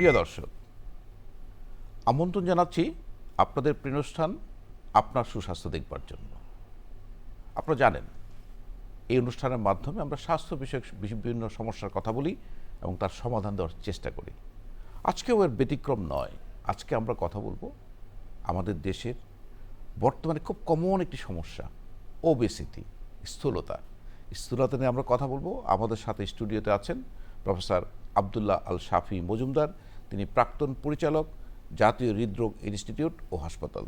প্রিয় দর্শক, আমন্ত্রণ জানাচ্ছি আপনাদের প্রিয় অনুষ্ঠান আপনার সুস্বাস্থ্য দেখবার জন্য। আপনারা জানেন এই অনুষ্ঠানের মাধ্যমে আমরা স্বাস্থ্য বিষয়ক বিভিন্ন সমস্যার কথা বলি এবং তার সমাধান দেওয়ার চেষ্টা করি। আজকেও এর ব্যতিক্রম নয়। আজকে আমরা কথা বলবো আমাদের দেশের বর্তমানে খুব কমন একটি সমস্যা, ওবেসিটি, স্থূলতা। স্থূলতা নিয়ে আমরা কথা বলবো। আমাদের সাথে স্টুডিওতে আছেন প্রফেসর আব্দুল্লাহ আল শাফি মজুমদার। তিনি প্রাক্তন পরিচালক, জাতীয় হৃদরোগ ইনস্টিটিউট ও হাসপাতাল।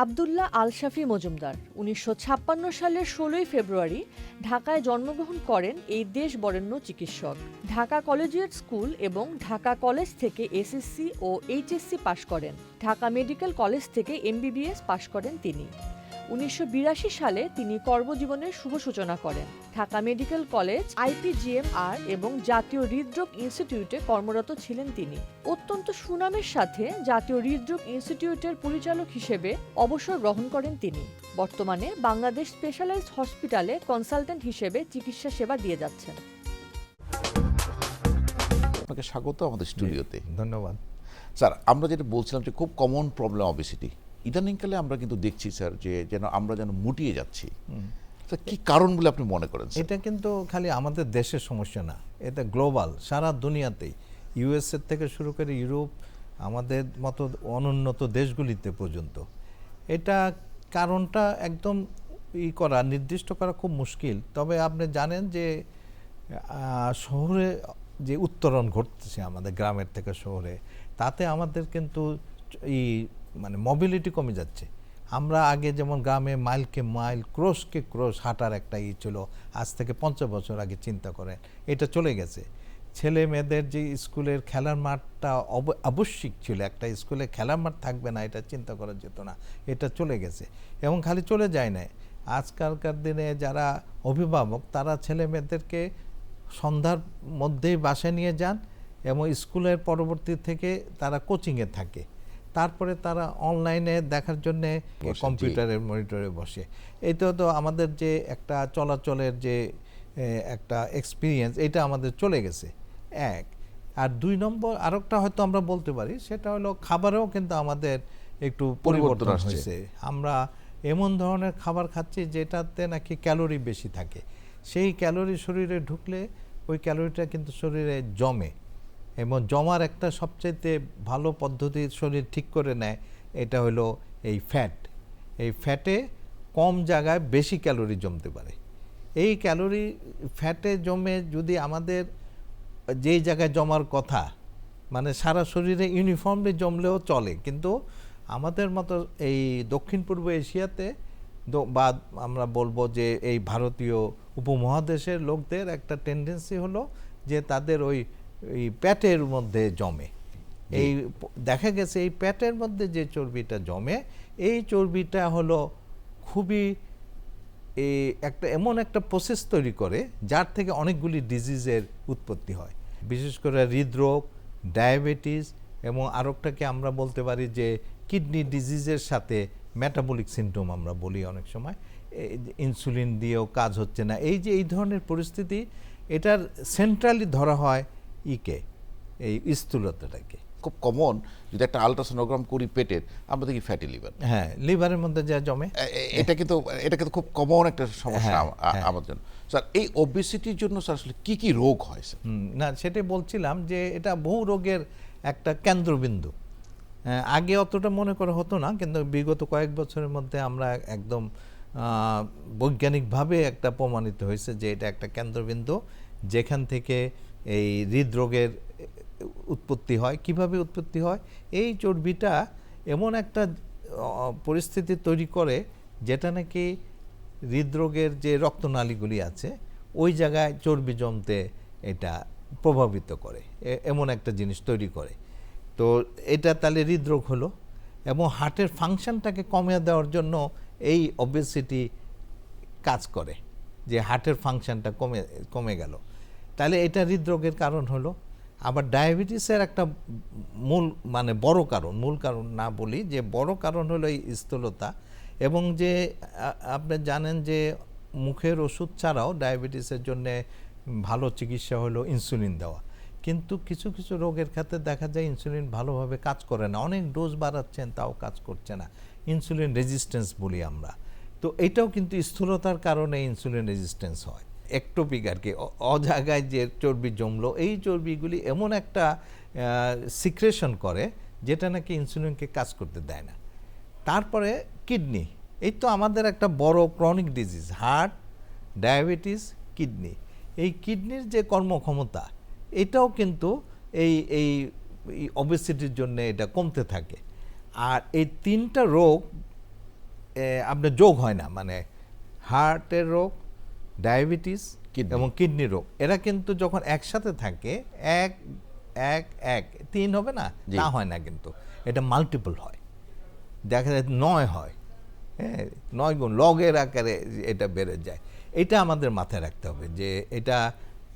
আব্দুল্লাহ আল শাফি মজুমদার ১৯৫৬ সালের ১৬ই ফেব্রুয়ারি ঢাকায় জন্মগ্রহণ করেন এই দেশ বরেণ্য চিকিৎসক। ঢাকা কলেজিয়েট স্কুল এবং ঢাকা কলেজ থেকে এসএসসি ও এইচএসসি পাশ করেন। ঢাকা মেডিকেল কলেজ থেকে এমবিবিএস পাশ করেন তিনি। ১৯৮২ সালে তিনি কর্মজীবনের শুভ সূচনা করেন। ঢাকা মেডিকেল কলেজ, আইপিজিএমআর এবং জাতীয় হৃদরোগ ইনস্টিটিউটে কর্মরত ছিলেন তিনি। অত্যন্ত সুনামের সাথে জাতীয় হৃদরোগ ইনস্টিটিউটের পরিচালক হিসেবে অবসর গ্রহণ করেন তিনি। বর্তমানে বাংলাদেশ স্পেশালাইজড হসপিটালে কনসালটেন্ট হিসেবে চিকিৎসা সেবা দিয়ে যাচ্ছেন। আপনাকে স্বাগত আমাদের স্টুডিওতে। ধন্যবাদ স্যার, আমরা যেটা বলছিলাম যে খুব কমন প্রবলেম অবেসিটি। ইদানিংকালে আমরা কিন্তু দেখছি স্যার যে আমরা যেন মুটিয়ে যাচ্ছি। কি কারণ বলে আপনি মনে করেন? এটা কিন্তু খালি আমাদের দেশের সমস্যা না, এটা গ্লোবাল, সারা দুনিয়াতেই, ইউএসএ থেকে শুরু করে ইউরোপ, আমাদের মতো অনুন্নত দেশগুলিতে পর্যন্ত। এটা কারণটা একদম নির্দিষ্ট করা খুব মুশকিল। তবে আপনি জানেন যে শহরে যে উত্তরণ ঘটতেছে আমাদের গ্রামের থেকে শহরে, তাতে আমাদের কিন্তু মোবিলিটি কমে যাচ্ছে। আমরা আগে যেমন গ্রামে মাইলকে মাইল, ক্রোশকে ক্রোশ হাঁটার একটা ছিল, আজ থেকে 50 বছর আগে চিন্তা করেন, এটা চলে গেছে। ছেলে মেয়েদের যে স্কুলের খেলার মাঠটা আবশ্যিক ছিল, একটা স্কুলে খেলার মাঠ থাকবে না এটা চিন্তা করা যেত না, এটা চলে গেছে। এবং খালি চলে যায় না, আজকালকার দিনে যারা অভিভাবক তারা ছেলে মেয়েদেরকে সন্ধ্যার মধ্যেই বাসায় নিয়ে যান এবং স্কুলের পরবর্তী থেকে তারা কোচিংয়ে থাকে, তারপরে তারা অনলাইনে দেখার জন্য কম্পিউটারের মনিটরে বসে। এইটা তো আমাদের যে একটা চলাচলের যে একটা এক্সপিরিয়েন্স, এটা আমাদের চলে গেছে এক। আর 2 নম্বর আরেকটা হয়তো আমরা বলতে পারি, সেটা হলো খাবারেও কিন্তু আমাদের একটু পরিবর্তন হয়েছে। আমরা এমন ধরনের খাবার খাচ্ছি যেটাতে নাকি ক্যালোরি বেশি থাকে। সেই ক্যালোরি শরীরে ঢুকলে ওই ক্যালোরিটা কিন্তু শরীরে জমে, এবং জমার একটা সবচেয়ে ভালো পদ্ধতি শরীর ঠিক করে নেয়, এটা হলো এই ফ্যাট। এই ফ্যাটে কম জায়গায় বেশি ক্যালোরি জমতে পারে। এই ক্যালোরি ফ্যাটে জমে যদি আমাদের যেই জায়গায় জমার কথা, মানে সারা শরীরে ইউনিফর্মলি জমলেও চলে, কিন্তু আমাদের মতো এই দক্ষিণ পূর্ব এশিয়াতে বা আমরা বলবো যে এই ভারতীয় উপমহাদেশের লোকদের একটা টেন্ডেন্সি হলো যে তাদের ওই পেটের মধ্যে জমে। এই দেখা গেছে এই পেটের মধ্যে যে চর্বিটা জমে, এই চর্বিটা হলো খুবই একটা এমন একটা প্রসেস তৈরি করে যার থেকে অনেকগুলি ডিজিজের উৎপত্তি হয়, বিশেষ করে হৃদরোগ, ডায়াবেটিস, এবং আরেকটাকে আমরা বলতে পারি যে কিডনি ডিজিজের সাথে মেটাবলিক সিনড্রোম আমরা বলি অনেক সময়, ইনসুলিন দিয়েও কাজ হচ্ছে না। এই ধরনের পরিস্থিতি, এটার সেন্ট্রালি ধরা হয় এই স্থূলতাটাকে। খুব কমন, যদি একটা আলট্রাসোনোগ্রাম করি পেটের, আমরা দেখি ফ্যাটি লিভার। হ্যাঁ, লিভারের মধ্যে যা জমে, এটা কিন্তু খুব কমন একটা সমস্যা আমাদের জন্য। স্যার, এই ওবেসিটির জন্য স্যার আসলে কি কি রোগ হয় স্যার? না, সেটাই বলছিলাম যে এটা বহু রোগের একটা কেন্দ্রবিন্দু। আগে অতটা মনে করা হতো না, কিন্তু বিগত কয়েক বছরের মধ্যে আমরা একদম বৈজ্ঞানিকভাবে একটা প্রমাণিত হয়েছে যে এটা একটা কেন্দ্রবিন্দু, যেখান থেকে এই হৃদরোগের উৎপত্তি হয়। কিভাবে উৎপত্তি হয়? এই চর্বিটা এমন একটা পরিস্থিতি তৈরি করে যেটা নাকি হৃদরোগের যে রক্তনালীগুলি আছে ওই জায়গায় চর্বি জমতে এটা প্রভাবিত করে, এমন একটা জিনিস তৈরি করে। তো এটা তাহলে হৃদরোগ হলো, এবং হার্টের ফাংশনটাকে কমিয়ে দেওয়ার জন্য এই ওবেসিটি কাজ করে, যে হার্টের ফাংশনটা কমে গেল, তাহলে এটা হৃদরোগের কারণ হলো। আবার ডায়াবেটিসের একটা বড় কারণ, মূল কারণ না বলি, যে বড় কারণ হলো এই স্থূলতা। এবং যে আপনি জানেন যে মুখের ওষুধ ছাড়াও ডায়াবেটিসের জন্য ভালো চিকিৎসা হলো ইনসুলিন দেওয়া। কিন্তু কিছু কিছু রোগের ক্ষেত্রে দেখা যায় ইনসুলিন ভালোভাবে কাজ করে না, অনেক ডোজ বাড়াচ্ছেন তাও কাজ করছে না, ইনসুলিন রেজিস্ট্যান্স বলি আমরা। তো এটাও কিন্তু স্থূলতার কারণে ইনসুলিন রেজিস্ট্যান্স হয়, একটোপিক আর কি, অজায়গায় যে চর্বি জমলো, এই চর্বিগুলি এমন একটা সিক্রেশন করে যেটা নাকি ইনসুলিনকে কাজ করতে দেয় না। তারপরে কিডনি, এই তো আমাদের একটা বড় chronic disease, heart, diabetes, kidney. এই কিডনির যে কর্মক্ষমতা এটাও কিন্তু এই এই ওবেসিটির জন্য এটা কমতে থাকে। আর এই তিনটা রোগ আপনার যোগ হয় না, মানে হার্টের রোগ, ডায়াবেটিস এবং কিডনি রোগ, এরা কিন্তু যখন একসাথে থাকে এক এক এক 3 হবে না, তা হয় না, কিন্তু এটা মাল্টিপল হয়, দেখা যায় 9 হয়, হ্যাঁ 9 গুণ লগের আকারে এটা বেড়ে যায়। এটা আমাদের মাথায় রাখতে হবে যে এটা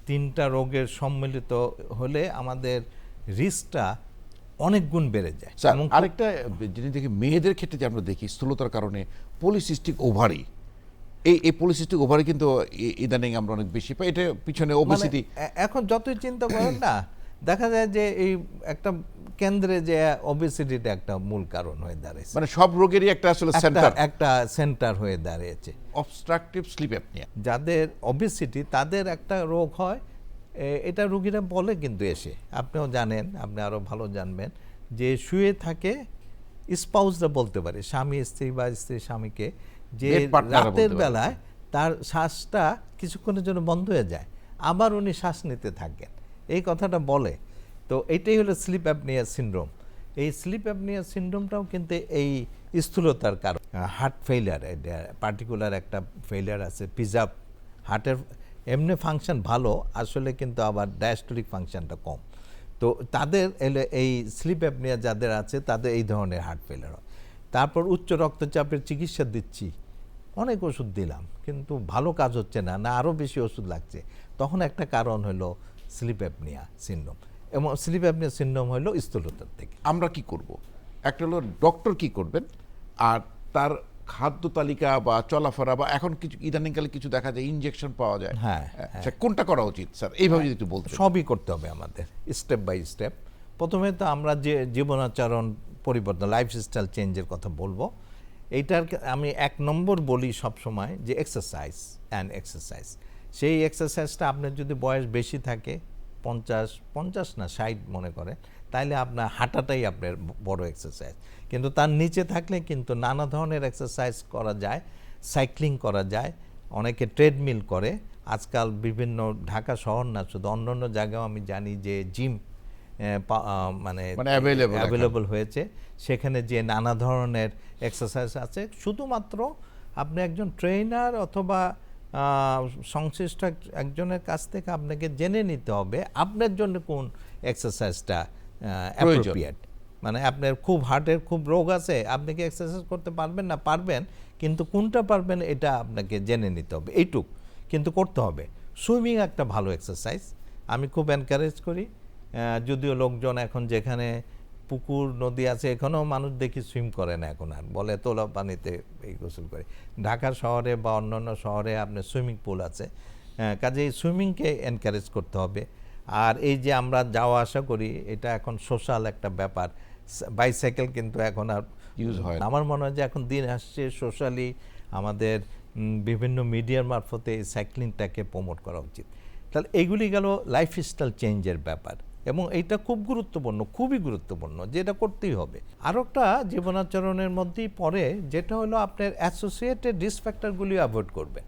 তিনটা রোগের সম্মিলিত হলে আমাদের রিস্কটা অনেক গুণ বেড়ে যায়। স্যার আরেকটা জিনিস দেখি, মেয়েদের ক্ষেত্রে যে আমরা দেখি স্থূলতার কারণে পলিসিস্টিক ওভারি, এই পলিসিস্টিক ওভারি কিন্তু ইদানিং আমরা অনেক বেশি পাই, এটা পিছনে ওবেসিটি। এখন যতই চিন্তা করেন না, দেখা যায় যে এই একটা কেন্দ্রে যে ওবেসিটিটা একটা মূল কারণ হয়ে দাঁড়িয়েছে, মানে সব রোগেরই একটা আসলে একটা সেন্টার হয়ে দাঁড়িয়েছে। অবস্ট্রাকটিভ স্লিপ অ্যাপনিয়া, যাদের ওবেসিটি তাদের একটা রোগ হয়, এটা রোগীরা বলে কিন্তু এসে, আপনিও জানেন, আপনি আরো ভালো জানবেন, যে শুয়ে থাকে স্পাউসরা বলতে পারে, স্বামী স্ত্রী বা স্ত্রী স্বামীকে, যে রাতের বেলায় তার শ্বাসটা কিছুক্ষণের জন্য বন্ধ হয়ে যায়, আবার উনি শ্বাস নিতে থাকেন, এই কথাটা বলে। তো এটাই হলো স্লিপ অ্যাপনিয়া সিনড্রোম। এই স্লিপ অ্যাপনিয়া সিনড্রোমটাও কিন্তু এই স্থূলতার কারণ। হার্ট ফেইলিয়ার, পার্টিকুলার একটা ফেইলিয়ার আছে, পিজাব, হার্টের এমনি ফাংশন ভালো আসলে, কিন্তু আবার ডায়াস্টোলিক ফাংশনটা কম। তো তাদের এই স্লিপ অ্যাপনিয়া যাদের আছে তাদের এই ধরনের হার্ট ফেইলিয়ার হয়। তারপর উচ্চ রক্তচাপের চিকিৎসা দিচ্ছি, অনেক ওষুধ দিলাম কিন্তু ভালো কাজ হচ্ছে না, না আরও বেশি ওষুধ লাগছে, তখন একটা কারণ হলো স্লিপ অ্যাপনিয়া সিনড্রোম। এবং স্লিপ অ্যাপনিয়া সিনড্রোম হলো স্থূলতার থেকে। আমরা কি করব? একটা হলো ডক্টর কি করবেন, আর তার খাদ্য তালিকা বা চলাফেরা, বা এখন কিছু ইদানিংকালে কিছু দেখা যায় ইনজেকশন পাওয়া যায়, হ্যাঁ, কোনটা করা উচিত স্যার, এইভাবে যদি একটু বলতে। সবই করতে হবে আমাদের, স্টেপ বাই স্টেপ। প্রথমে তো আমরা যে জীবনাচরণ পরিবর্তন, লাইফস্টাইল চেঞ্জের কথা বলবো। এইটার আমি 1 নম্বর বলি সবসময় যে এক্সারসাইজ অ্যান্ড এক্সারসাইজ। সেই এক্সারসাইজটা আপনার যদি বয়স বেশি থাকে, 50 না 60 মনে করেন, তাইলে আপনার হাঁটাটাই আপনার বড় এক্সারসাইজ। কিন্তু তার নিচে থাকলে কিন্তু নানা ধরনের এক্সারসাইজ করা যায়, সাইক্লিং করা যায়, অনেকে ট্রেডমিল করে। আজকাল বিভিন্ন ঢাকা শহর না, শুধু অন্যান্য জায়গাও আমি জানি যে জিম মানে অ্যাভেলেবল হয়েছে, সেখানে যে নানা ধরনের এক্সারসাইজ আছে। শুধুমাত্র আপনি একজন ট্রেনার অথবা সংশ্লিষ্ট একজনের কাছ থেকে আপনাকে জেনে নিতে হবে আপনার জন্য কোন এক্সারসাইজটা অ্যাপ্রোপ্রিয়েট। মানে আপনার খুব হার্টের খুব রোগ আছে, আপনি কি এক্সারসাইজ করতে পারবেন না? পারবেন, কিন্তু কোনটা পারবেন এটা আপনাকে জেনে নিতে হবে, এইটুক কিন্তু করতে হবে। সুইমিং একটা ভালো এক্সারসাইজ, আমি খুব এনকারেজ করি। যদিও লোকজন এখন যেখানে পুকুর নদী আছে এখানেও মানুষ দেখি সুইম করে না, এখন আর বলে তোলা পানিতে এই গোসল করে। ঢাকার শহরে বা অন্যান্য শহরে আপনার সুইমিং পুল আছে, কাজেই সুইমিংকে এনকারেজ করতে হবে। আর এই যে আমরা যাওয়া আসা করি, এটা এখন সোশ্যাল একটা ব্যাপার, বাইসাইকেল কিন্তু এখন আর ইউজ হয়। আমার মনে হয় যে এখন দিন আসছে সোশ্যালি আমাদের বিভিন্ন মিডিয়ার মারফতে এই সাইক্লিংটাকে প্রমোট করা উচিত। তাহলে এইগুলি গেল লাইফস্টাইল চেঞ্জের ব্যাপার, এবং এইটা খুব গুরুত্বপূর্ণ, খুবই গুরুত্বপূর্ণ, যেটা করতেই হবে। আরও একটা জীবনাচরণের মধ্যেই পড়ে, যেটা হলো আপনার অ্যাসোসিয়েটেড রিস্ক ফ্যাক্টরগুলি অ্যাভয়েড করবেন।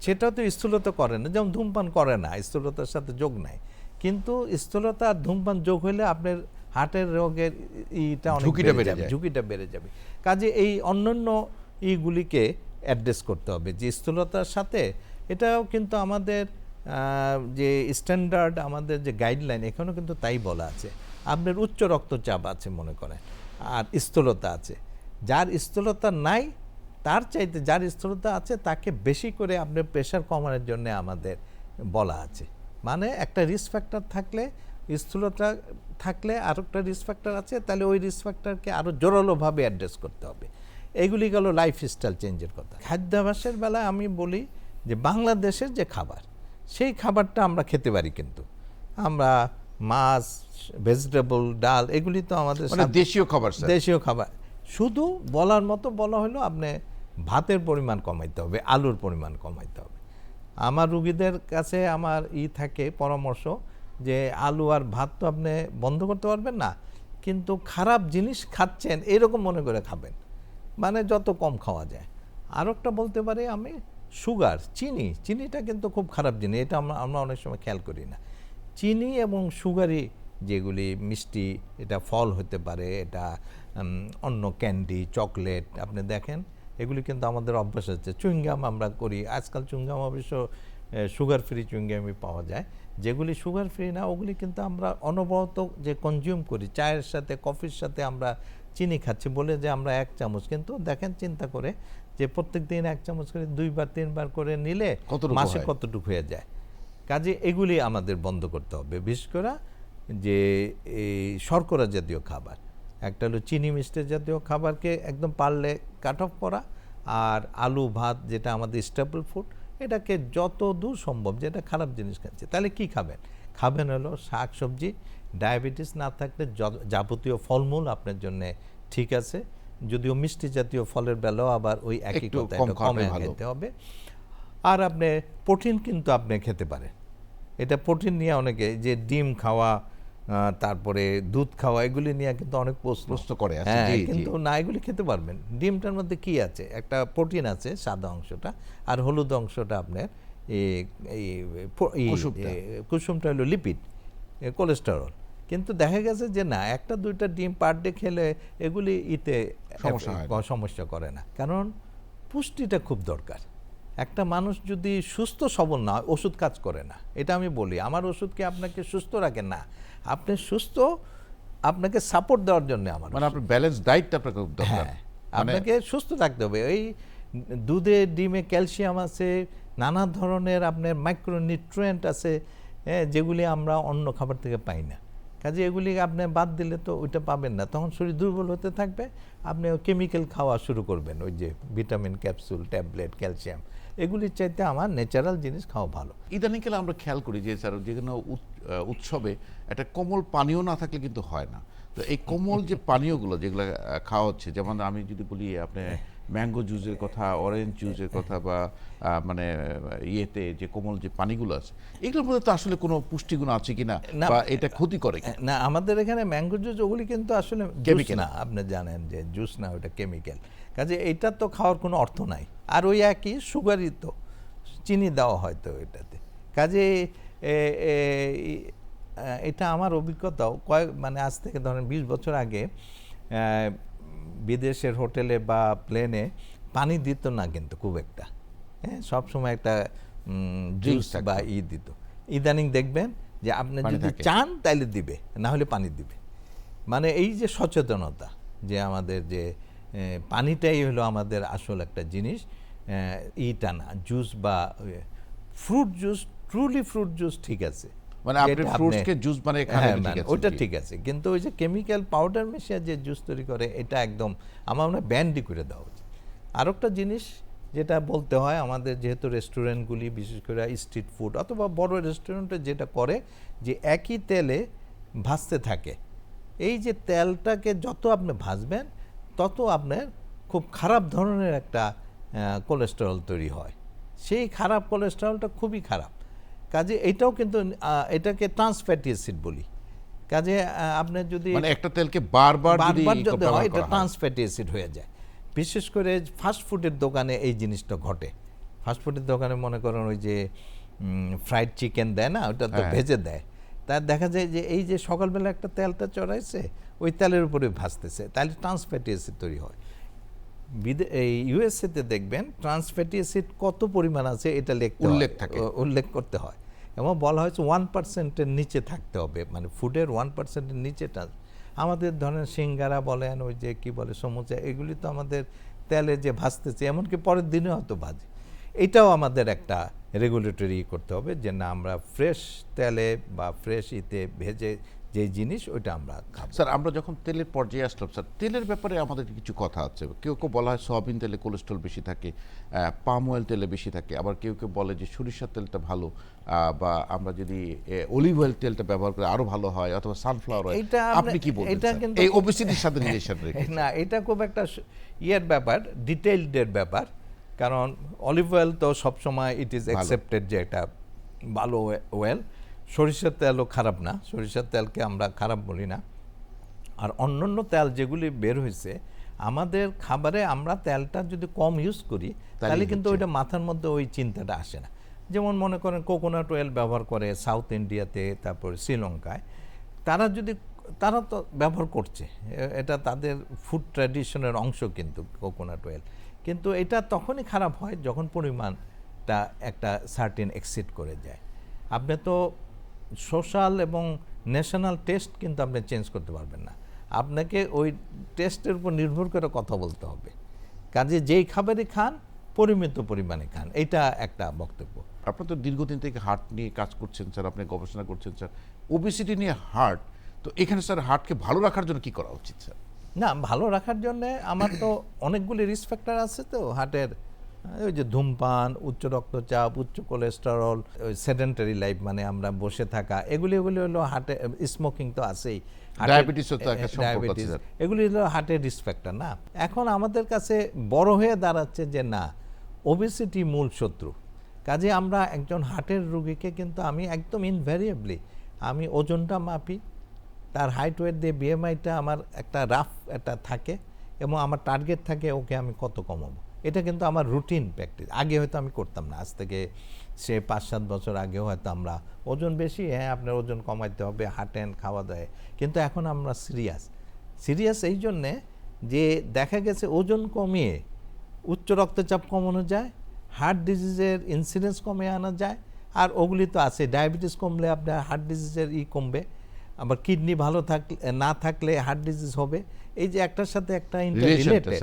সেটা তো স্থূলতা করে না, যেমন ধূমপান করে না, স্থূলতার সাথে যোগ নাই, কিন্তু স্থূলতা আর ধূমপান যোগ হলে আপনার হার্টের রোগের ঝুঁকিটা বেড়ে যাবে। কাজে এই অন্যান্য ইগুলিকে অ্যাড্রেস করতে হবে যে স্থূলতার সাথে। এটাও কিন্তু আমাদের যে স্ট্যান্ডার্ড, আমাদের যে গাইডলাইন, এখানেও কিন্তু তাই বলা আছে। আপনার উচ্চ রক্তচাপ আছে মনে করেন, আর স্থূলতা আছে, যার স্থূলতা নাই তার চাইতে যার স্থূলতা আছে তাকে বেশি করে আপনার প্রেশার কমানোর জন্য আমাদের বলা আছে। মানে একটা রিস্ক ফ্যাক্টর থাকলে, স্থূলতা থাকলে আর একটা রিস্ক ফ্যাক্টর আছে, তাহলে ওই রিস্ক ফ্যাক্টরকে আরও জোরালোভাবে অ্যাড্রেস করতে হবে। এইগুলি গেল লাইফস্টাইল চেঞ্জের কথা। খাদ্যাভ্যাসের বেলায় আমি বলি যে বাংলাদেশের যে খাবার, সেই খাবারটা আমরা খেতে পারি, কিন্তু আমরা মাছ, ভেজিটেবল, ডাল, এগুলি তো আমাদের মানে দেশীয় খাবার স্যার। দেশীয় খাবার। শুধু বলার মতো বলা হলো আপনি ভাতের পরিমাণ কমাইতে হবে, আলুর পরিমাণ কমাইতে হবে। আমার রুগীদের কাছে আমার থাকে পরামর্শ যে আলু আর ভাত তো আপনি বন্ধ করতে পারবেন না, কিন্তু খারাপ জিনিস খাচ্ছেন এরকম মনে করে খাবেন, মানে যত কম খাওয়া যায়। আর একটা বলতে পারি আমি, সুগার, চিনিটা কিন্তু খুব খারাপ জিনিস, এটা আমরা অনেক সময় খেয়াল করি না। চিনি এবং সুগারি যেগুলি মিষ্টি, এটা ফল হতে পারে, এটা অন্য ক্যান্ডি, চকলেট, আপনি দেখেন এগুলি কিন্তু আমাদের অভ্যাস আছে। চুইংগাম আমরা করি, আজকাল চুইংগাম অবশ্য সুগার ফ্রি চুইংগামই পাওয়া যায়। যেগুলি সুগার ফ্রি না ওগুলি কিন্তু আমরা অনবরত যে কনজিউম করি, চায়ের সাথে কফির সাথে আমরা চিনি খাচ্ছি বলে যে আমরা 1 চামচ, কিন্তু দেখেন চিন্তা করে যে প্রত্যেক দিন 1 চামচ করে 2-3 বার করে নিলে মাসে কতটুকু হয়ে যায়। কাজে এগুলি আমাদের বন্ধ করতে হবে। বিশেষ করে যে এই শর্করা জাতীয় খাবার, একটা হলো চিনি মিষ্টি জাতীয় খাবারকে একদম পারলে কাট অফ করা, আর আলু ভাত যেটা আমাদের স্টেপল ফুড, এটাকে যত দূর সম্ভব, যেটা খারাপ জিনিস খাচ্ছে তাহলে কি খাবেন? খাবেন হলো শাক সবজি, ডায়াবেটিস না থাকলে যাবতীয় ফলমূল আপনার জন্য ঠিক আছে, যদিও মিষ্টি জাতীয় ফলের বেলাও আবার ওই একই কথা, এটা কমে খেতে হবে। আর আপনি প্রোটিন কিন্তু আপনি খেতে পারেন, এটা প্রোটিন নিয়ে অনেকে যে ডিম খাওয়া, তারপরে দুধ খাওয়া, এগুলি নিয়ে কিন্তু অনেক প্রশ্ন করে। হ্যাঁ, কিন্তু না, এগুলি খেতে পারবেন। ডিমটার মধ্যে কি আছে? একটা প্রোটিন আছে, সাদা অংশটা, আর হলুদ অংশটা আপনার কুসুমটা হলো লিপিড, কোলেস্টেরল। কিন্তু দেখা গেছে যে না, 1-2টা ডিম পার ডে খেলে এগুলি সমস্যা করে না, কারণ পুষ্টিটা খুব দরকার। একটা মানুষ যদি সুস্থ সবল না হয়, ওষুধ কাজ করে না, এটা আমি বলি। আমার ওষুধকে আপনাকে সুস্থ রাখে না, আপনি সুস্থ, আপনাকে সাপোর্ট দেওয়ার জন্য আমার, মানে আপনার ব্যালেন্স ডায়েটটা আপনাকে খুব দরকার। আপনাকে সুস্থ থাকতে হবে। এই দুধে, ডিমে ক্যালসিয়াম আছে, নানা ধরনের আপনার মাইক্রোনিউট্রিয়েন্ট আছে, যেগুলি আমরা অন্য খাবার থেকে পাই না। কাজে এগুলি আপনি বাদ দিলে তো ওইটা পাবেন না, তখন শরীর দুর্বল হতে থাকবে। আপনি কেমিক্যাল খাওয়া শুরু করবেন, ওই যে ভিটামিন ক্যাপসুল, ট্যাবলেট, ক্যালসিয়াম, এগুলির চাইতে আমার ন্যাচারাল জিনিস খাওয়া ভালো। ইদানিংকালে আমরা খেয়াল করি যে স্যার, যে কোনো উৎসবে একটা কোমল পানীয় না থাকলে কিন্তু হয় না। তো এই কোমল যে পানীয়গুলো যেগুলো খাওয়া হচ্ছে, যেমন আমি যদি বলি আপনি ম্যাঙ্গো জুসের কথা, অরেঞ্জ জুসের কথা, বা মানে ইয়েতে যে কোমল যে পানিগুলো আছে, এগুলোর মধ্যে তো আসলে কোনো পুষ্টিগুণ আছে কিনা, বা এটা ক্ষতি করে না। আমাদের এখানে ম্যাঙ্গো জুস, ওগুলি কিন্তু আসলে কেমিক্যাল না, আপনি জানেন যে জুস না, ওটা কেমিক্যাল। কাজে এইটা তো খাওয়ার কোনো অর্থ নাই। আর ওই একই সুগারই তো, চিনি দেওয়া হয়তো এটাতে। কাজে এটা আমার অভিজ্ঞতাও মানে আজ থেকে ধরেন 20 বছর আগে বিদেশের হোটেলে বা প্লেনে পানি দিত না কিন্তু খুব একটা, হ্যাঁ, সবসময় একটা জুস বা দিত। ইদানিং দেখবেন যে আপনি যদি চান তাইলে দিবে, না হলে পানি দিবে। মানে এই যে সচেতনতা, যে আমাদের যে পানিটাই হলো আমাদের আসল একটা জিনিস, ইটা না জুস বা fruit juice, truly fruit juice ঠিক আছে, মানে আপনি ফ্রুটসকে জুস বানিয়ে খাবেন, ওটা ঠিক আছে, কিন্তু ওই যে কেমিক্যাল পাউডার মিশিয়ে যে জুস তৈরি করে, এটা একদম আমার মনে হয় ব্যান্ডই করে দেওয়া উচিত। আর একটা জিনিস যেটা বলতে হয়, আমাদের যেহেতু রেস্টুরেন্টগুলি, বিশেষ করে স্ট্রিট ফুড অথবা বড় রেস্টুরেন্টে যেটা করে, যে একই তেলে ভাজতে থাকে। এই যে তেলটাকে যত আপনি ভাজবেন, তত আপনার খুব খারাপ ধরনের একটা কোলেস্টেরল তৈরি হয়। সেই খারাপ কোলেস্টেরলটা খুবই খারাপ। কাজে এটাও কিন্তু, এটাকে ট্রান্স ফ্যাটি অ্যাসিড বলি। কাজে আপনি যদি মানে একটা তেলকে বারবার যদি হয়, এটা ট্রান্স ফ্যাটি অ্যাসিড হয়ে যায়। বিশেষ করে ফাস্ট ফুডের দোকানে এই জিনিসটা ঘটে। ফাস্ট ফুডের দোকানে মনে করেন ওই যে ফ্রাইড চিকেন দেয় না, ওটা তো ভেজে দেয়, তার দেখা যায় যে এই যে সকালবেলা একটা তেলটা চড়াইছে, ওই তেলের উপরে ভাজতেছে, তাহলে ট্রান্স ফ্যাটি অ্যাসিড তৈরি হয়। এই ইউএসএতে দেখবেন ট্রান্স ফ্যাটি অ্যাসিড কত পরিমাণ আছে এটা উল্লেখ করতে হয়, এবং বলা হয়েছে 1%-এর নিচে থাকতে হবে, মানে ফুডের 1%-এর নিচে। আমাদের ধরেন সিঙ্গারা বলেন, ওই যে কি বলে সমুচা, এগুলি তো আমাদের তেলে যে ভাজতেছে, এমনকি পরের দিনে হয়তো ভাজে। এটাও আমাদের একটা রেগুলেটরি করতে হবে যে না আমরা ফ্রেশ তেলে বা ফ্রেশ ভেজে যে জিনিস ওইটা আমরা খাবো। স্যার আমরা যখন তেলের পর্যায়ে আসলাম স্যার, তেলের ব্যাপারে আমাদের কিছু কথা আছে। কেউ কেউ বলা হয় সয়াবিন তেলে কোলেস্ট্রল বেশি থাকে, পাম অয়েল তেলে বেশি থাকে, আবার কেউ কেউ বলে যে সরিষার তেলটা ভালো, বা আমরা যদি অলিভ অয়েল তেলটা ব্যবহার করে আরো ভালো হয়, অথবা সানফ্লাওয়ার অয়েল। আপনি কি বলবেন এটা স্যার? কিন্তু এই ওবেসিটির সাথে রিলেশন রেখে? না, এটা খুব একটা ইয়ের ব্যাপার, ডিটেইলডের ব্যাপার, কারণ অলিভ অয়েল তো সবসময় ইট ইজ অ্যাকসেপ্টেড যে এটা ভালো অয়েল। সরিষার তেলও খারাপ না, সরিষার তেলকে আমরা খারাপ বলি না। আর অন্যান্য তেল যেগুলি বের হয়েছে আমাদের খাবারে, আমরা তেলটা যদি কম ইউজ করি তাহলে কিন্তু ওইটা মাথার মধ্যে ওই চিন্তাটা আসে না। যেমন মনে করেন কোকোনাট অয়েল ব্যবহার করে সাউথ ইন্ডিয়াতে, তারপর শ্রীলঙ্কায়, তারা তো ব্যবহার করছে, এটা তাদের ফুড ট্র্যাডিশনের অংশ কিন্তু কোকোনাট অয়েল। কিন্তু এটা তখনই খারাপ হয় যখন পরিমাণটা একটা সার্টেন এক্সিড করে যায়। আপনি তো সোশ্যাল এবং ন্যাশনাল টেস্ট কিন্তু আপনি চেঞ্জ করতে পারবেন না, আপনাকে ওই টেস্টের উপর নির্ভর করে কথা বলতে হবে। কাজে যেই খাবারই খান পরিমিত পরিমাণে খান, এটা একটা বক্তব্য। আপনার তো দীর্ঘদিন থেকে হার্ট নিয়ে কাজ করছেন স্যার, আপনি গবেষণা করছেন স্যার, ওবেসিটি নিয়ে হার্ট, তো এখানে স্যার হার্টকে ভালো রাখার জন্য কি করা উচিত স্যার? না, ভালো রাখার জন্য আমার তো অনেকগুলি রিস্ক ফ্যাক্টর আছে তো হার্টের, ওই যে ধূমপান, উচ্চ রক্তচাপ, উচ্চ কোলেস্টেরল, সেডেন্টারি লাইফ মানে আমরা বসে থাকা, এগুলি হলো হার্টে, স্মোকিং তো আছেই, ডায়াবেটিসও তো একটা সম্পর্ক আছে স্যার। এগুলি হলো হার্টের রিস্ক ফ্যাক্টর। না, এখন আমাদের কাছে বড় হয়ে দাঁড়াচ্ছে যে না, ওবেসিটি মূল শত্রু। কাজে আমরা একজন হার্টের রোগীকে কিন্তু আমি একদম ইনভ্যারিয়েবলি আমি ওজনটা মাপি, তার হাইট ওয়েট দিয়ে বিএমআইটা আমার একটা রাফ একটা থাকে, এবং আমার টার্গেট থাকে ওকে আমি কত কমাবো। এটা কিন্তু আমার রুটিন প্র্যাকটিস। আগে হয়তো আমি করতাম না, আজ থেকে সে 5-7 বছর আগেও হয়তো আমরা ওজন বেশি, হ্যাঁ আপনার ওজন কমাইতে হবে, হাঁটেন, খাওয়া দাওয়া, কিন্তু এখন আমরা সিরিয়াস এই জন্যে যে দেখা গেছে ওজন কমিয়ে উচ্চ রক্তচাপ কমানো যায়, হার্ট ডিজিজের ইনসিডেন্স কমিয়ে আনা যায়। আর ওগুলি তো আছে, ডায়াবেটিস কমলে আপনার হার্ট ডিজিজের কমবে, আবার কিডনি ভালো থাকলে না থাকলে হার্ট ডিজিজ হবে। এই যে একটার সাথে একটা ইন্টাররিলেটেড,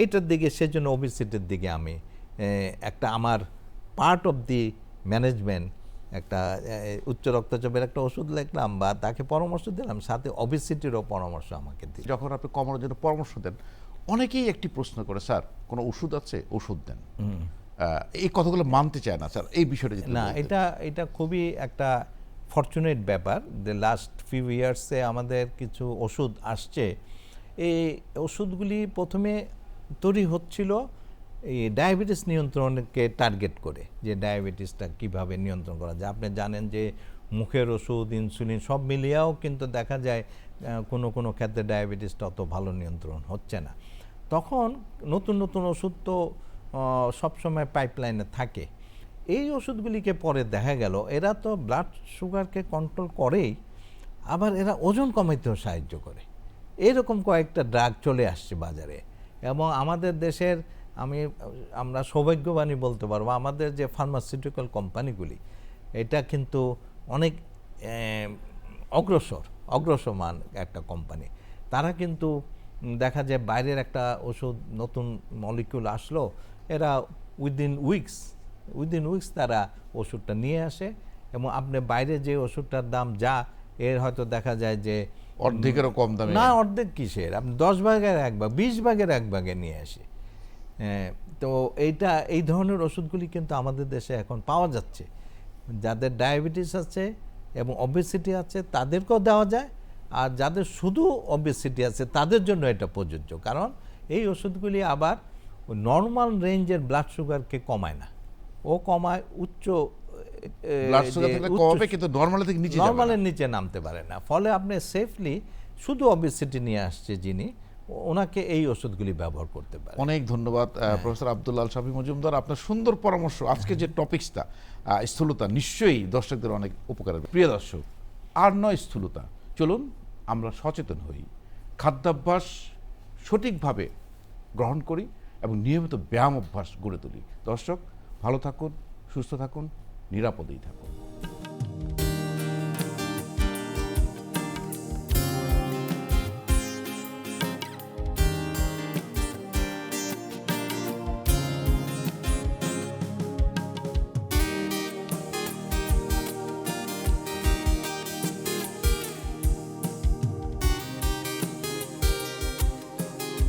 এইটার দিকে সেজন্য ওবেসিটির দিকে আমি একটা আমার পার্ট অফ দি ম্যানেজমেন্ট, একটা উচ্চ রক্তচাপের একটা ওষুধ লিখলাম বা তাকে পরামর্শ দিলাম, সাথে ওবেসিটিরও পরামর্শ আমাকে দিই। যখন আপনি কমানোর জন্য পরামর্শ দেন, অনেকেই একটি প্রশ্ন করে, স্যার কোনো ওষুধ আছে, ওষুধ দেন, এই কথাগুলো মানতে চায় না স্যার, এই বিষয়টা যদি না, এটা খুবই একটা ফরচুনেট ব্যাপার। দ্য লাস্ট ফিউ ইয়ার্সে আমাদের কিছু ওষুধ আসছে, এই ওষুধগুলি প্রথমে তৈরি হচ্ছিল এই ডায়াবেটিস নিয়ন্ত্রণকে টার্গেট করে, যে ডায়াবেটিসটা কিভাবে নিয়ন্ত্রণ করা যায়। আপনি জানেন যে মুখের ওষুধ, ইনসুলিন সব মিলিয়েও কিন্তু দেখা যায় কোনো ক্ষেত্রে ডায়াবেটিসটা অত ভালো নিয়ন্ত্রণ হচ্ছে না। তখন নতুন নতুন ওষুধ তো সবসময় পাইপলাইনে থাকে। এই ওষুধগুলিকে পরে দেখা গেল এরা তো ব্লাড সুগারকে কন্ট্রোল করেই, আবার এরা ওজন কমাইতেও সাহায্য করে। এরকম কয়েকটা ড্রাগ চলে আসছে বাজারে, এবং আমাদের দেশের আমরা সৌভাগ্যবানই বলতে পারবো, আমাদের যে ফার্মাসিউটিক্যাল কোম্পানিগুলি এটা কিন্তু অনেক অগ্রসমান একটা কোম্পানি। তারা কিন্তু দেখা যায় বাইরের একটা ওষুধ নতুন মলিকিউল আসলো, এরা উইদিন উইকস তারা ওষুধটা নিয়ে আসে, এবং আপনি বাইরে যে ওষুধটার দাম যা, এর হয়তো দেখা যায় যে অর্ধেকেরও কম দামে। না, অর্ধেক কিসের, আপনি 10 ভাগের 1 ভাগ, 20 ভাগের 1 ভাগে নিয়ে আসে। তো এই ধরনের ওষুধগুলি কিন্তু আমাদের দেশে এখন পাওয়া যাচ্ছে। যাদের ডায়াবেটিস আছে এবং ওবেসিটি আছে তাদেরকেও দেওয়া যায়, আর যাদের শুধু ওবেসিটি আছে তাদের জন্য এটা প্রযোজ্য, কারণ এই ওষুধগুলি আবার নর্মাল রেঞ্জের ব্লাড সুগারকে কমায় না, ও কমায় উচ্চ ব্লাড সুগার থাকলে কমাবে, কিন্তু নরমালের নিচে নামতে পারে না। ফলে আপনি সেফলি শুধু ওবেসিটি নিয়ে আসছে যিনি, ওনাকে এই ওষুধগুলি ব্যবহার করতে পারে। অনেক ধন্যবাদ প্রফেসর আব্দুল আল শাফি মজুমদার, আপনার সুন্দর পরামর্শ। আজকে যে টপিকসটা স্থূলতা, নিশ্চয়ই দর্শকদের অনেক উপকার হবে। প্রিয় দর্শক, আর নয় স্থূলতা, চলুন আমরা সচেতন হই, খাদ্যাভ্যাস সঠিকভাবে গ্রহণ করি এবং নিয়মিত ব্যায়াম অভ্যাস গড়ে তুলি। দর্শক ভালো থাকুন, সুস্থ থাকুন, নিরাপদেই থাকুন।